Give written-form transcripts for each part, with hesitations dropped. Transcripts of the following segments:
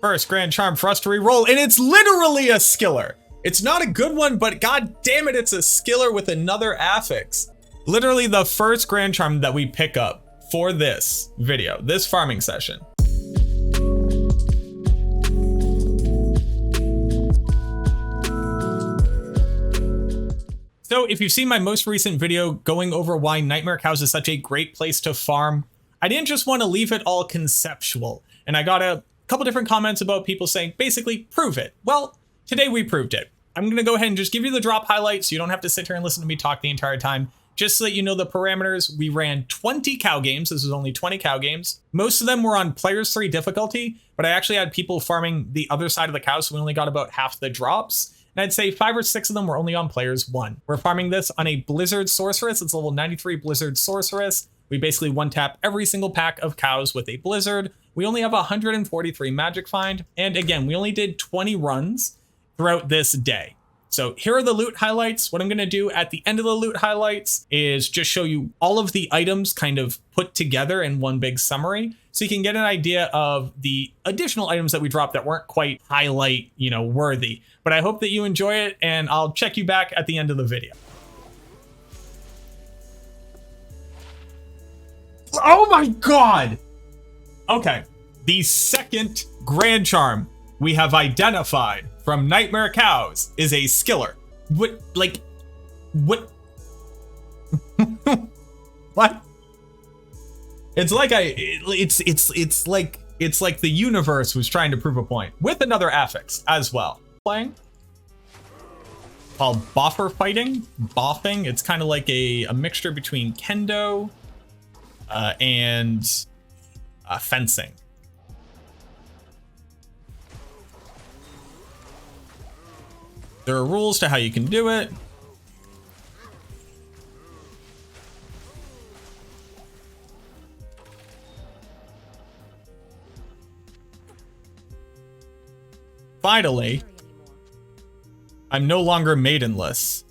First grand charm for us to re-roll, and it's literally a skiller. It's not a good one, but god damn it, it's a skiller with another affix. Literally the first grand charm that we pick up for this video, this farming session. So if you've seen my most recent video going over why Nightmare Cows is such a great place to farm, I didn't just want to leave it all conceptual. And I got a couple different comments about people saying, basically, prove it. Well, today we proved it. I'm going to go ahead and just give you the drop highlights so you don't have to sit here and listen to me talk the entire time. Just so that you know the parameters, we ran 20 cow games. This was only 20 cow games. Most of them were on players 3 difficulty, but I actually had people farming the other side of the cow, so we only got about half the drops. And I'd say 5 or 6 of them were only on players 1. We're farming this on a Blizzard sorceress. It's level 93 Blizzard sorceress. We basically one tap every single pack of cows with a Blizzard. We only have 143 magic find. And again, we only did 20 runs throughout this day. So here are the loot highlights. What I'm going to do at the end of the loot highlights is just show you all of the items kind of put together in one big summary, so you can get an idea of the additional items that we dropped that weren't quite highlight, worthy. But I hope that you enjoy it, and I'll check you back at the end of the video. Oh my god! Okay, the second grand charm we have identified from Nightmare Cows is a skiller. What? What? It's like it's like the universe was trying to prove a point with another affix as well. Playing called boffer fighting, boffing. It's kind of like a mixture between kendo and fencing. There are rules to how you can do it. Finally, I'm no longer maidenless.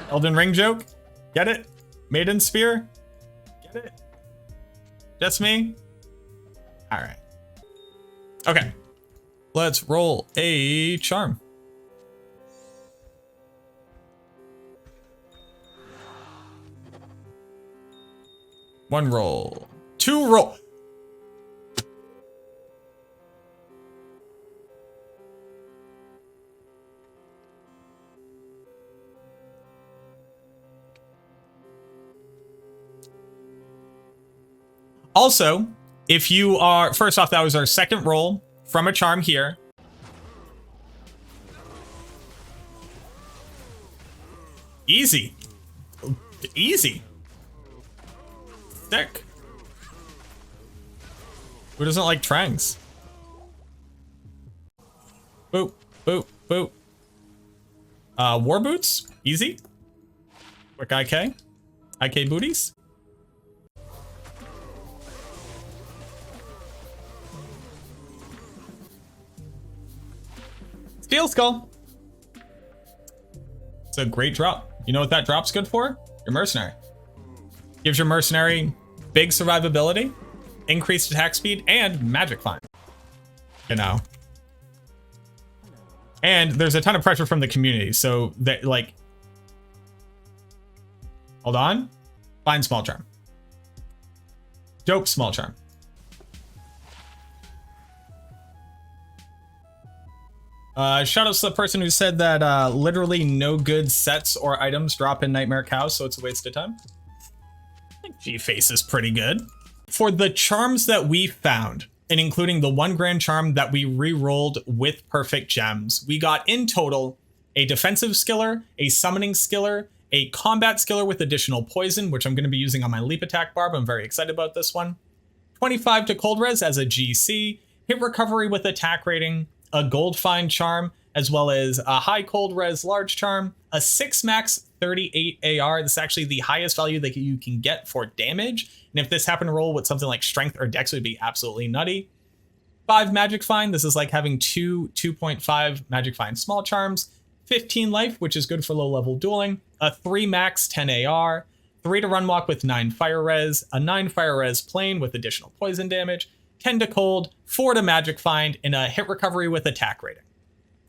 Elden Ring joke? Get it? Maiden spear? Get it? Just me? All right. Okay. Let's roll a charm. One roll. 2 roll. Also, if you are, first off, that was our second roll from a charm here. Easy. Easy. Sick. Who doesn't like trangs? Boop, boop, boop. War boots, easy. Quick IK. IK booties. Steel Skull. It's a great drop. You know what that drop's good for? Your mercenary. Gives your mercenary big survivability, increased attack speed, and magic find. And there's a ton of pressure from the community, so that hold on. Find small charm. Dope small charm. Shout out to the person who said that literally no good sets or items drop in Nightmare Cows, so it's a waste of time. I think G-Face is pretty good. For the charms that we found, and including the 1 grand charm that we re-rolled with perfect gems, we got in total a defensive skiller, a summoning skiller, a combat skiller with additional poison, which I'm going to be using on my leap attack barb. I'm very excited about this one. 25 to cold res as a GC, hit recovery with attack rating, a gold find charm, as well as a high cold res large charm, a 6 max 38 AR. This is actually the highest value that you can get for damage. And if this happened to roll with something like strength or dex, it would be absolutely nutty. 5 magic find. This is like having 2.5 magic find small charms. 15 life, which is good for low level dueling. A 3 max 10 AR. 3 to run walk with 9 fire res. A 9 fire res plane with additional poison damage. 10 to cold, 4 to magic find, and a hit recovery with attack rating.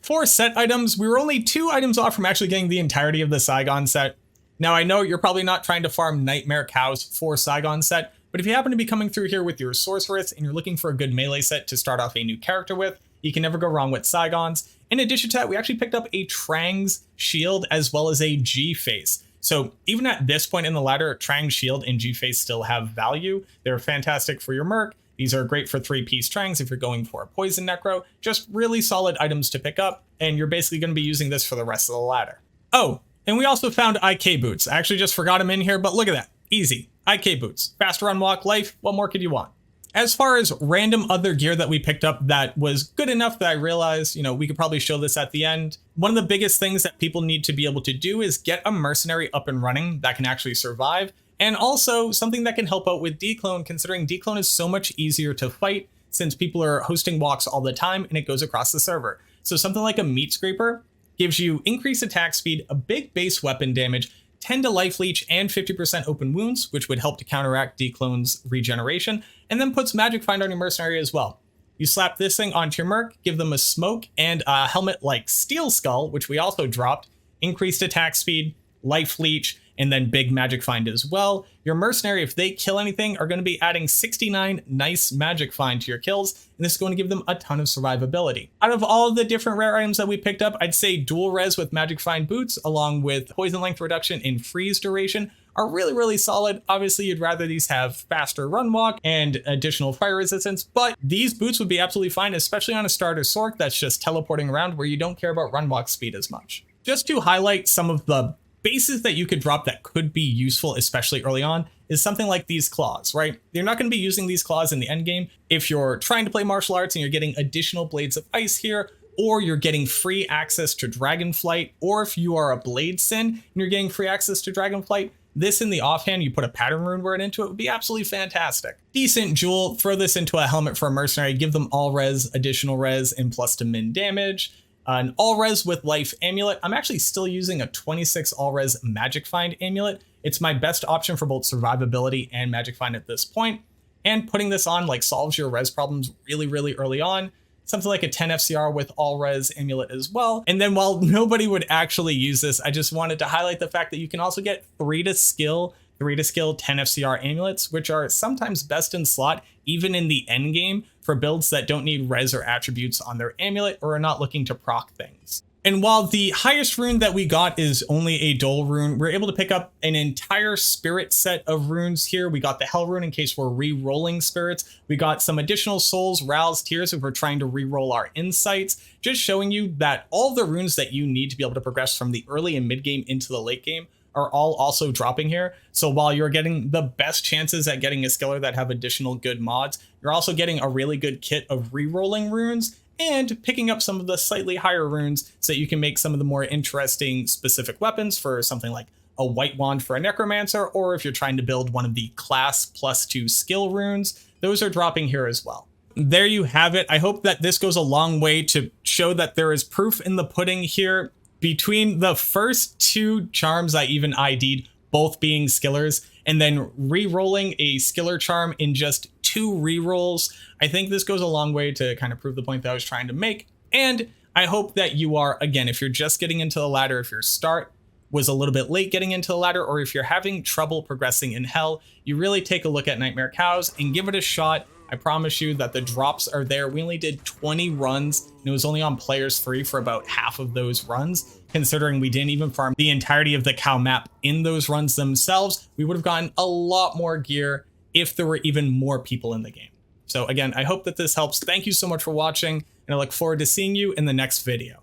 For set items, we were only 2 items off from actually getting the entirety of the Saigon set. Now I know you're probably not trying to farm Nightmare Cows for Saigon set, but if you happen to be coming through here with your sorceress and you're looking for a good melee set to start off a new character with, you can never go wrong with Saigons. In addition to that, we actually picked up a Trang's shield as well as a G-face. So even at this point in the ladder, Trang's shield and G-face still have value. They're fantastic for your merc. These are great for 3-piece Trangs if you're going for a poison necro. Just really solid items to pick up, and you're basically going to be using this for the rest of the ladder. Oh, and we also found IK boots. I actually just forgot them in here, but look at that. Easy. IK boots. Faster run, walk, life. What more could you want? As far as random other gear that we picked up that was good enough that I realized, we could probably show this at the end. One of the biggest things that people need to be able to do is get a mercenary up and running that can actually survive. And also something that can help out with declone, considering declone is so much easier to fight since people are hosting walks all the time and it goes across the server. So something like a meat scraper gives you increased attack speed, a big base weapon damage, 10 to life leech, and 50% open wounds, which would help to counteract declone's regeneration, and then puts magic find on your mercenary as well. You slap this thing onto your merc, give them a smoke and a helmet like Steel Skull, which we also dropped, increased attack speed, life leech, and then big magic find as well. Your mercenary, if they kill anything, are going to be adding 69 nice magic find to your kills, and this is going to give them a ton of survivability. Out of all of the different rare items that we picked up, I'd say dual res with magic find boots along with poison length reduction and freeze duration are really, really solid. Obviously, you'd rather these have faster run walk and additional fire resistance, but these boots would be absolutely fine, especially on a starter Sorc that's just teleporting around where you don't care about run walk speed as much. Just to highlight some of the bases that you could drop that could be useful, especially early on, is something like these claws, right? You're not going to be using these claws in the end game. If you're trying to play martial arts and you're getting additional blades of ice here, or you're getting free access to Dragonflight, or if you are a Blade Sin and you're getting free access to Dragonflight, this in the offhand, you put a pattern rune word into it, would be absolutely fantastic. Decent jewel, throw this into a helmet for a mercenary, give them all res, additional res, and plus to min damage. An all res with life amulet. I'm actually still using a 26 all res magic find amulet. It's my best option for both survivability and magic find at this point. And putting this on solves your res problems really, really early on. Something like a 10 FCR with all res amulet as well. And then while nobody would actually use this, I just wanted to highlight the fact that you can also get 3 to skill 10 FCR amulets, which are sometimes best in slot, even in the end game, for builds that don't need res or attributes on their amulet or are not looking to proc things. And while the highest rune that we got is only a Dole rune, we're able to pick up an entire spirit set of runes here. We got the Hell rune in case we're re-rolling spirits. We got some additional souls, rouse, tears if we're trying to re-roll our insights, just showing you that all the runes that you need to be able to progress from the early and mid game into the late game are all also dropping here. So while you're getting the best chances at getting a skiller that have additional good mods, you're also getting a really good kit of re-rolling runes and picking up some of the slightly higher runes so that you can make some of the more interesting specific weapons for something like a white wand for a necromancer, or if you're trying to build one of the class +2 skill runes, those are dropping here as well. There you have it. I hope that this goes a long way to show that there is proof in the pudding here. Between the first 2 charms I even ID'd, both being skillers, and then re-rolling a skiller charm in just 2 re-rolls, I think this goes a long way to kind of prove the point that I was trying to make. And I hope that you are, again, if you're just getting into the ladder, if your start was a little bit late getting into the ladder, or if you're having trouble progressing in Hell, you really take a look at Nightmare Cows and give it a shot. I promise you that the drops are there. We only did 20 runs, and it was only on players 3 for about half of those runs. Considering we didn't even farm the entirety of the cow map in those runs themselves, we would have gotten a lot more gear if there were even more people in the game. So again, I hope that this helps. Thank you so much for watching, and I look forward to seeing you in the next video.